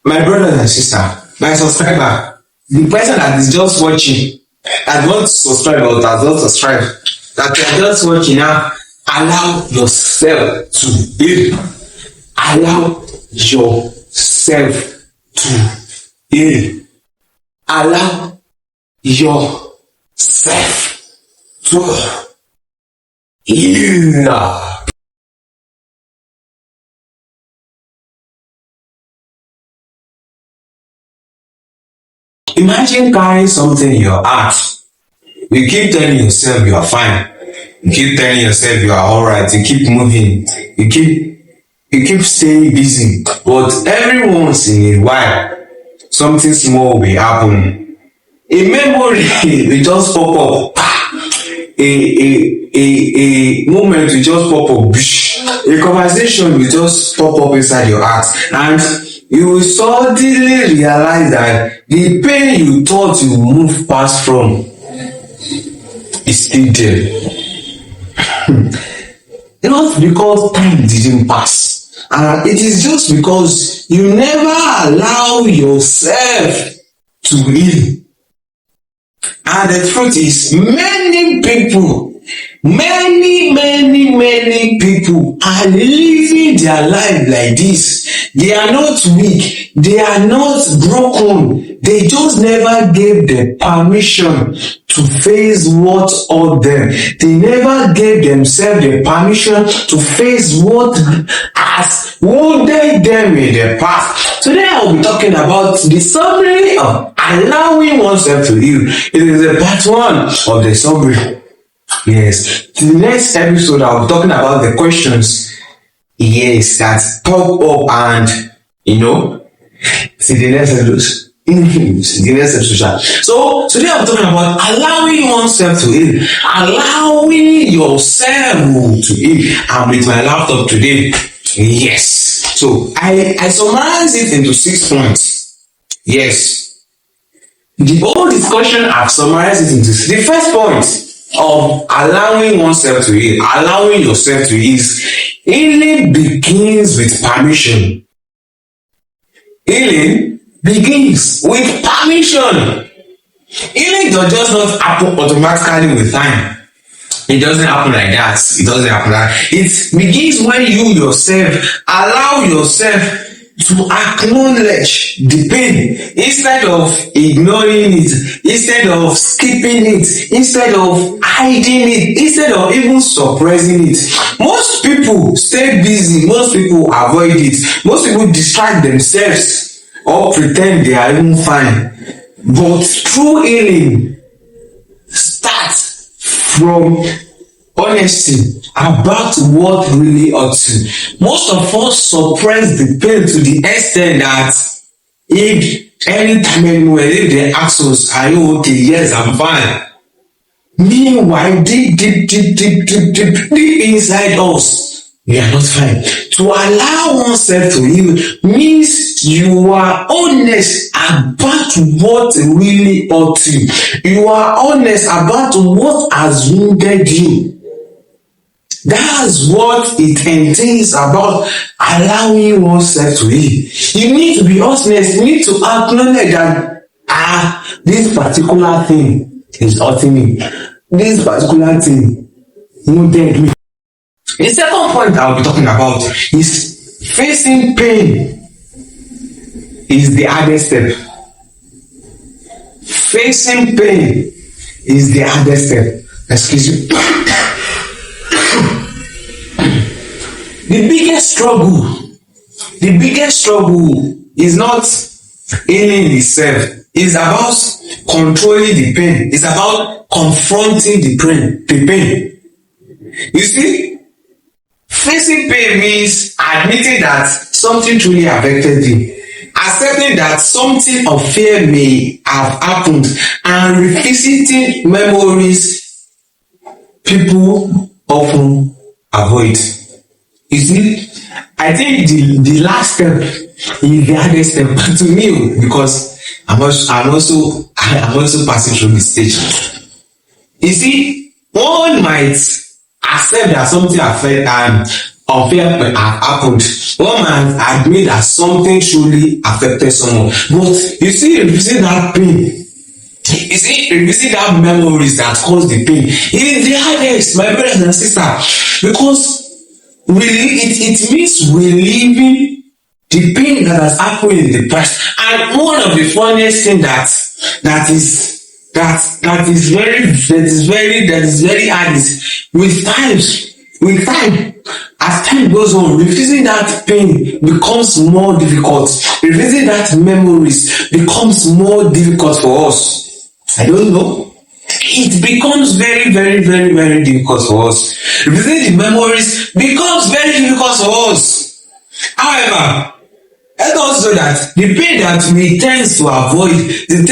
My brother and sister, my subscriber, the person that is just watching, that wants to subscribe or that don't subscribe, that you are just watching now, allow yourself to heal. Allow yourself to heal. Allow yourself to heal. Imagine carrying something in your heart. You keep telling yourself you are fine. You keep telling yourself you are alright. You keep moving. You keep staying busy. But every once in a while, something small will happen. A memory will just pop up. A moment will just pop up. A conversation will just pop up inside your heart. And you will suddenly realize that the pain you thought you moved past from is still there. Not because time didn't pass. It is just because you never allow yourself to heal. And the truth is, many people are living their life like this. They are not weak. They are not broken. They just never gave the permission to face what hurt them. They never gave themselves the permission to face what has wounded them in the past. Today I will be talking about the summary of allowing oneself to heal. It is a part 1 of the summary. Yes. The next episode I'll be talking about the questions. Yes, that pop up and see the next episode. So today I'm talking about allowing oneself to heal, allowing yourself to heal. I'm with my laptop today. Yes. So I summarize it into 6 points. Yes. The whole discussion I've summarized it into the first point of allowing oneself to heal, allowing yourself to heal. Healing begins with permission. Healing begins with permission. Healing does just not happen automatically with time. It doesn't happen like that. It doesn't happen like that. It begins when you yourself allow yourself to acknowledge the pain instead of ignoring it, instead of skipping it, instead of hiding it, instead of even suppressing it. Most people stay busy. Most people avoid it. Most people distract themselves or pretend they are even fine. But true healing starts from honesty about what really hurts you. Most of us suppress the pain to the extent that if anytime anywhere, if they ask us, are you okay? Yes, I'm fine. Meanwhile, deep inside us, we are not fine. To allow oneself to heal means you are honest about what really hurt you. You are honest about what has wounded you. That's what it entails about allowing oneself to heal. You need to be honest. You need to acknowledge that this particular thing is hurting me. This particular thing wounded me. The second point I'll be talking about is facing pain is the hardest step. Facing pain is the hardest step. Excuse me. The biggest struggle is not healing itself. It's about controlling the pain. It's about confronting the pain. You see, facing pain means admitting that something truly affected you, accepting that something of fear may have happened, and revisiting memories people often avoid. You see, I think the last step is the hardest step to me, because I'm also passing through this stage. You see, one might accept that something unfair have happened, one man admit that something truly affected someone. But you see, revisit that pain. You see, revisit that memories that caused the pain. It is the hardest, my brothers and sisters, because it means reliving the pain that has happened in the past. And one of the funniest thing that is very hard is with time, as time goes on, revisiting that pain becomes more difficult. Revisiting that memories becomes more difficult for us. I don't know. It becomes very difficult for us. Revisiting the memories becomes very difficult for us. However, let us know that the pain that we tend to avoid, the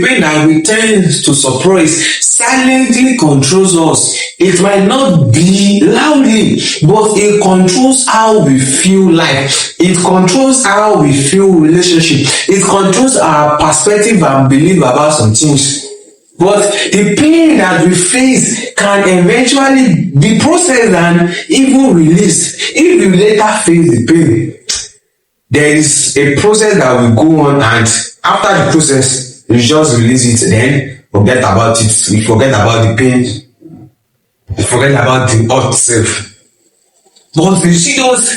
pain that we tend to suppress, silently controls us. It might not be loudly, but it controls how we feel life. It controls how we feel relationship. It controls our perspective and belief about some things. But the pain that we face can eventually be processed and even released if you later face the pain. There is a process that will go on, and after the process, you just release it, then forget about it. We forget about the pain. We forget about the hurt self. But you see those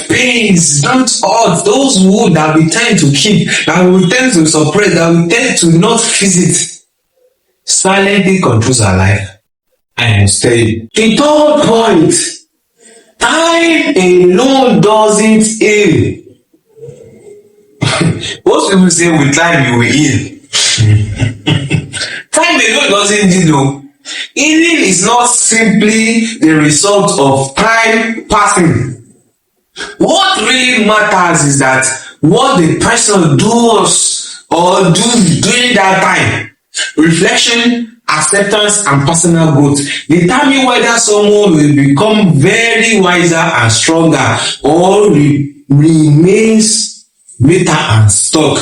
pains, those hurt, those wounds that we tend to keep, that we tend to suppress, that we tend to not visit, silently controls our life and stay. The third point, time alone doesn't heal. Most people say with time you will heal. Time alone doesn't heal though. Healing is not simply the result of time passing. What really matters is that what the person does or do during that time. Reflection, acceptance, and personal growth determine whether someone will become very wiser and stronger or remains bitter and stuck.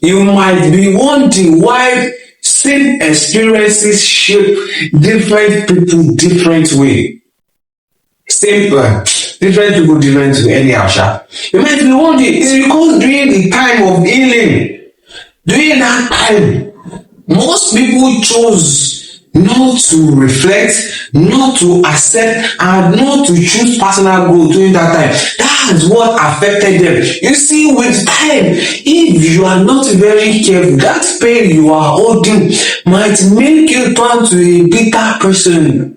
You might be wondering why same experiences shape different people different way. Different people different way anyhow sha. You might be wondering, it's because during the time of healing, during that time, most people chose not to reflect, not to accept, and not to choose personal growth during that time. That's what affected them. You see, with time, if you are not very careful, that pain you are holding might make you turn to a bitter person.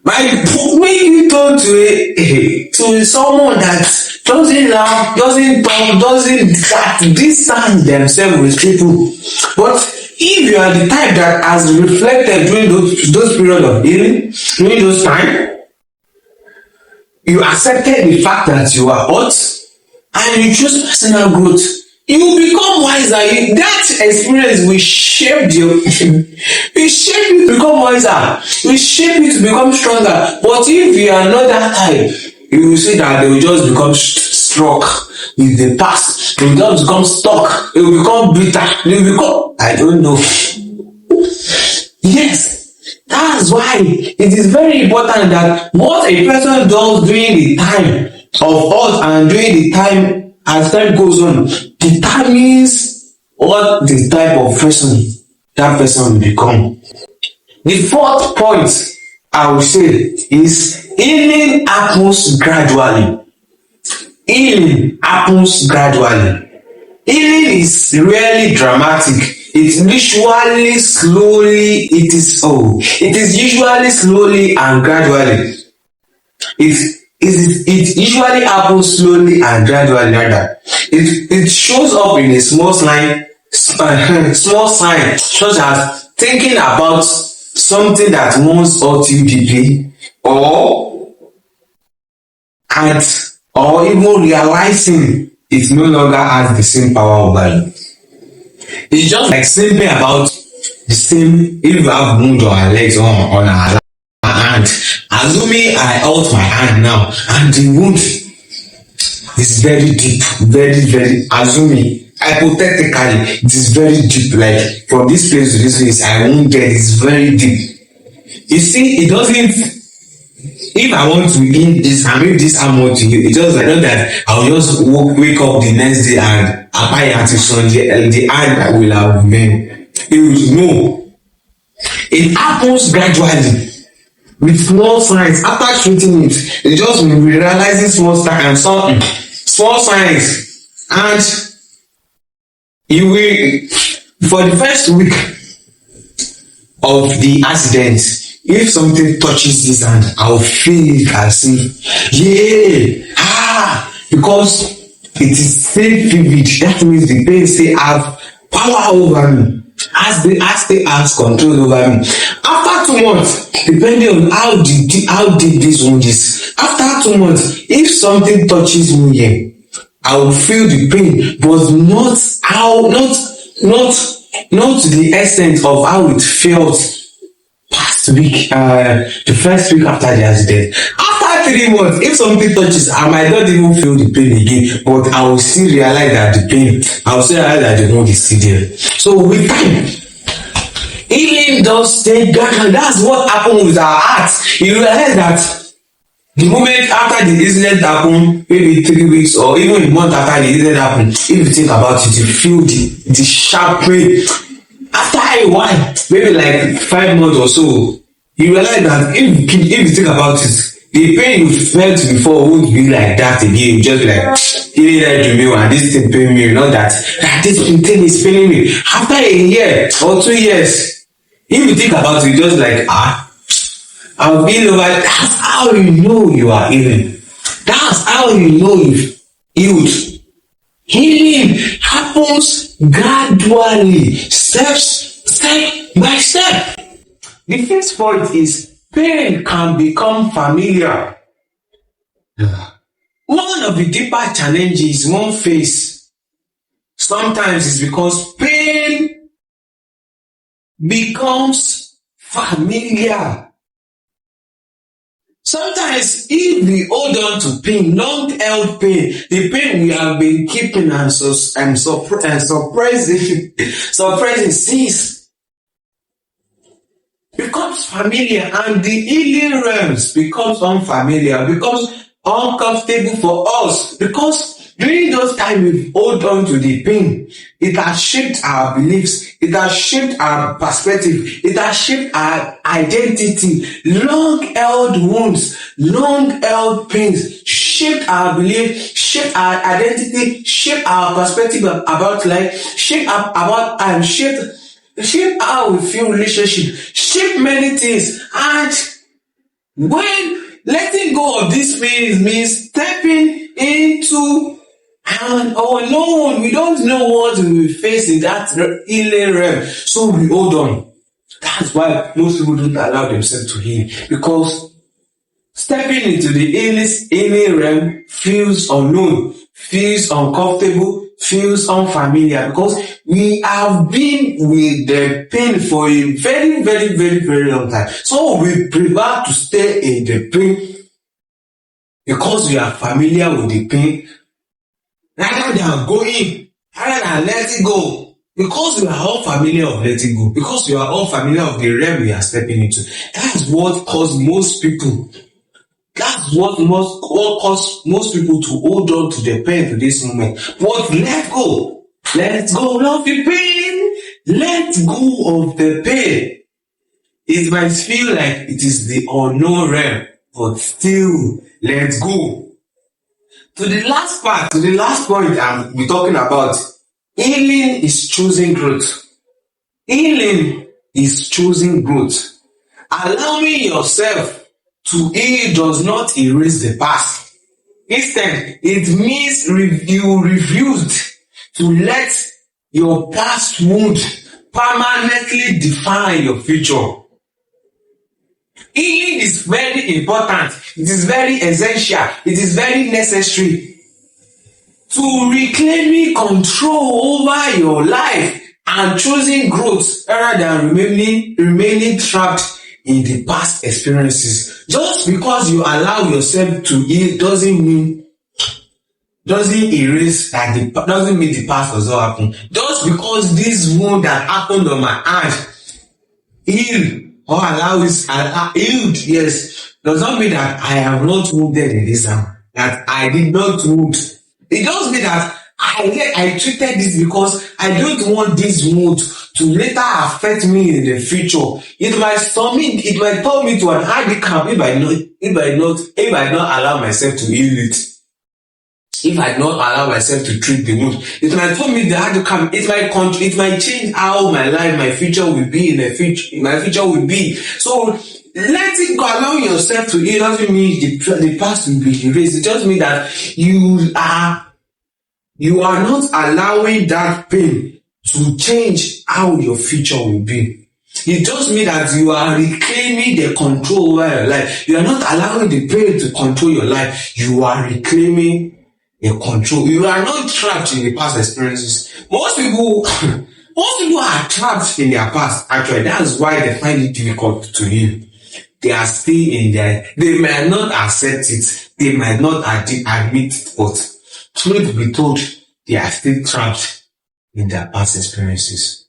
Might make you turn to someone that doesn't laugh, doesn't talk, doesn't distance themselves with people. But if you are the type that has reflected during those periods of healing, during those time, you accepted the fact that you are hurt and you choose personal growth, you will become wiser. That experience will shape you. Will shape you to become wiser. Will shape you to become stronger. But if you are not that type, you will see that they will just become struck with the past. They will just become stuck. They will become bitter. They will become, I don't know. Yes, that's why it is very important that what a person does during the time of us and during the time as time goes on determines what the type of person that person will become. The fourth point I will say is healing happens gradually. Healing happens gradually. Healing is rarely dramatic. It is usually slowly and gradually. It usually happens slowly and gradually rather. It shows up in a small sign such as thinking about something that once hurt you deeply or even realizing it no longer has the same power over you. It's just like simply about the same if you have wound on our legs or on our hand. Assuming I hurt my hand now and the wound is very deep, very assuming hypothetically it is very deep, like from this place to this place I won't get, it's very deep. You see, it If I want to eat this and make this armor to you, it's just like not that I'll just wake up the next day and apply it on the hand that will have remained. It will no. It happens gradually with small signs. After treating it, it just will be realizing small signs, and you will, for the first week of the accident, if something touches this hand, I'll feel it as if, because it is still vivid. That means the pain still have power over me, as they has control over me. After 2 months, depending on how deep this wound is, after 2 months, if something touches me here, I will feel the pain, but not to the extent of how it felt past week, the first week after the accident. After 3 months, if something touches, I might not even feel the pain again, but I will still realize that the wound is still there. So with time, healing does take gradually. That's what happened with our hearts. You realize that the moment after the incident happened, maybe 3 weeks or even a month after the incident happened, if you think about it, you feel the sharp pain. After a while, maybe like 5 months or so, you realize that if you think about it, the pain you felt before won't be like that again. You just be like, healing that to me and this thing pain me, not that this thing is paining me. After a year or 2 years, if you think about it, just like I've been over. That's how you know you are healing. That's how you know you've healed. Healing happens gradually, step by step. The first point is pain can become familiar. One of the deeper challenges one face sometimes is because pain becomes familiar. Sometimes if we hold on to pain, long-held pain, the pain we have been keeping and suppressing since becomes familiar, and the healing realms becomes unfamiliar, becomes uncomfortable for us, because during those times we hold on to the pain, it has shaped our beliefs, it has shaped our perspective, it has shaped our identity. Long-held wounds, long-held pains shaped our belief, shaped our identity, shaped our perspective about life, shaped about time, shape how we feel relationship, shape many things. And when letting go of this pain means stepping into an unknown, we don't know what we will face in that healing realm, so we hold on. That's why most people don't allow themselves to heal, because stepping into the healing realm feels unknown, feels uncomfortable, feels unfamiliar, because we have been with the pain for a very, very, very, very long time. So we prefer to stay in the pain because we are familiar with the pain, rather than letting go. Because we are all familiar of letting go, because we are all familiar of the realm we are stepping into. That's what caused most people. That's what caused most people to hold on to the pain to this moment. But let go. Let go of the pain. Let go of the pain. It might feel like it is the unknown realm, but still let go. To the last point we're talking about, healing is choosing growth. Healing is choosing growth. Allowing yourself to heal does not erase the past. Instead, it means you refused to let your past wound permanently define your future. Healing is very important. It is very essential. It is very necessary to reclaiming control over your life and choosing growth rather than remaining trapped in the past experiences. Just because you allow yourself to heal doesn't mean the past does not happen. Just because this wound that happened on my hand heal or allow is healed, yes, does not mean that I am not wounded in this time, that I did not wound. It just means that I treated this because I don't want this wound to later affect me in the future. It might turn me to an handicap if I not allow myself to heal it. If I not allow myself to treat the wound, it might tell me the outcome. It might change how my life, my future will be in the future. My future will be. So letting go, allowing yourself to heal doesn't mean the past will be erased. It just means that you are not allowing that pain to change how your future will be. It just means that you are reclaiming the control over your life. You are not allowing the pain to control your life. You are reclaiming a control. You are not trapped in the past experiences. Most people are trapped in their past. Actually, that's why they find it difficult to heal. They are still in there. They might not accept it. They might not admit it, but truth be told, they are still trapped in their past experiences.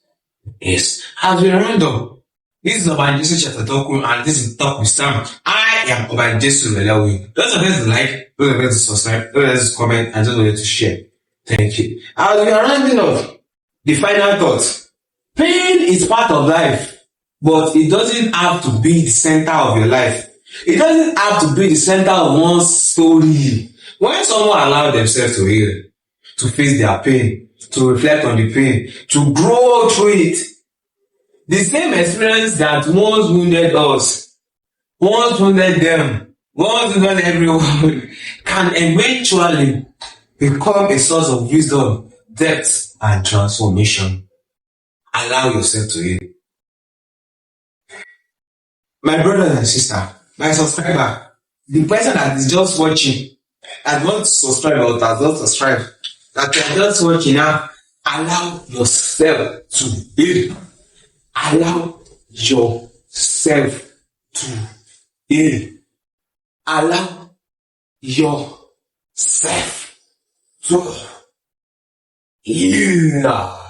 Yes. As we round up, this is Obanjesu Chatatoku, and this is Talk with Sam. I am Obanjesu Lelawi. Don't forget to like, don't forget to subscribe, don't forget to comment, and don't forget to share. Thank you. As we are rounding up, the final thought. Pain is part of life, but it doesn't have to be the center of your life. It doesn't have to be the center of one's story. When someone allows themselves to heal, to face their pain, to reflect on the pain, to grow through it, the same experience that once wounded us, once wounded them, once wounded everyone, can eventually become a source of wisdom, depth, and transformation. Allow yourself to heal. My brother and sister, my subscriber, the person that is just watching, that wants to subscribe or does not subscribe, that you are just watching now, allow yourself to heal. Allow yourself to heal. Allow yourself to heal.